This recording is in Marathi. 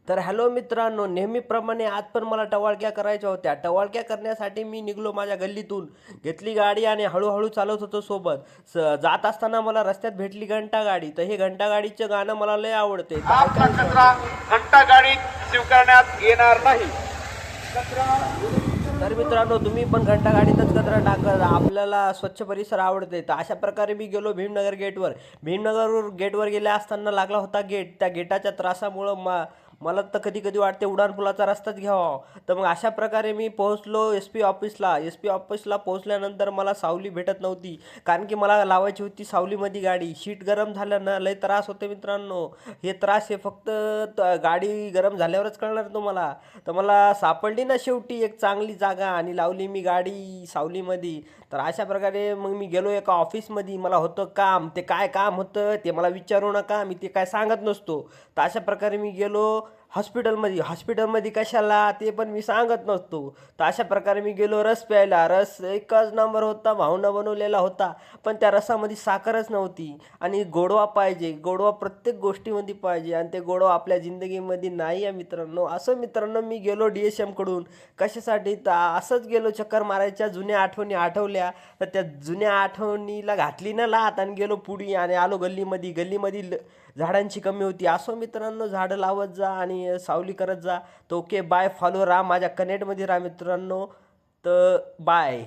तर हॅलो मित्रांनो, नेहमीप्रमाणे आज पण मला टवाळक्या करायच्या होत्या. टवाळक्या करण्यासाठी मी निघालो माझ्या गल्लीतून. घेतली गाडी आणि हळूहळू चालवत होतो सोबत. जात असताना मला रस्त्यात भेटली घंटा गाडी. तर हे घंटा गाडीचं गाणं मला लय आवडते. तर आपला ऐकावीशी कचरा वाटते. घंटा गाडीत स्वीकारण्यात येणार नाही. तर मित्रांनो, तुम्ही पण घंटा गाडीतच कचरा टाकत. आपल्याला स्वच्छ परिसर आवडते. तर अशा प्रकारे मी गेलो भीमनगर गेटवर. भीमनगर गेटवर गेल्या असताना लागला होता गेट. त्या गेटाच्या त्रासामुळं मला तर कधी कधी वाटते उड्डाणपुलाचा रस्ताच घ्यावा. तर मग अशा प्रकारे मी पोहोचलो SP ऑफिसला. SP ऑफिसला पोहोचल्यानंतर मला सावली भेटत नव्हती, कारण की मला लावायची होती सावलीमध्ये गाडी. शीट गरम झाल्यानं लय त्रास होते मित्रांनो. हे त्रास हे फक्त गाडी गरम झाल्यावरच कळणार तुम्हाला. तर मला सापडली ना शेवटी एक चांगली जागा आणि लावली मी गाडी सावलीमध्ये. तर अशा प्रकारे मग मी गेलो एका ऑफिसमध्ये. मला होतं काम. ते काय काम होतं ते मला विचारू नका, मी ते काय सांगत नसतो. तर अशा प्रकारे मी गेलो हॉस्पिटलमध्ये कशाला ते पण मी सांगत नसतो. तर अशा प्रकारे मी गेलो रस प्यायला. रस एकच नंबर होता, भाऊनं बनवलेला होता. पण त्या रसामध्ये साखरच नव्हती. आणि गोडवा पाहिजे, गोडवा प्रत्येक गोष्टीमध्ये पाहिजे, आणि ते गोडवा आपल्या जिंदगीमध्ये नाही आहे मित्रांनो. असं मित्रांनो मी गेलो DSMकडून. कशासाठी? तर असंच गेलो चक्कर मारायच्या. जुन्या आठवणी आठवल्या, तर त्या जुन्या आठवणीला घातली ना लात आणि गेलो पुढे आणि आलो गल्लीमध्ये. झाडांची कमी होती. असो मित्रांनो, झाडं लावत जा आणि सावली करत जा. तर ओके, बाय. फॉलो राहा, माझ्या कनेक्टमध्ये राहा मित्रांनो. तर बाय.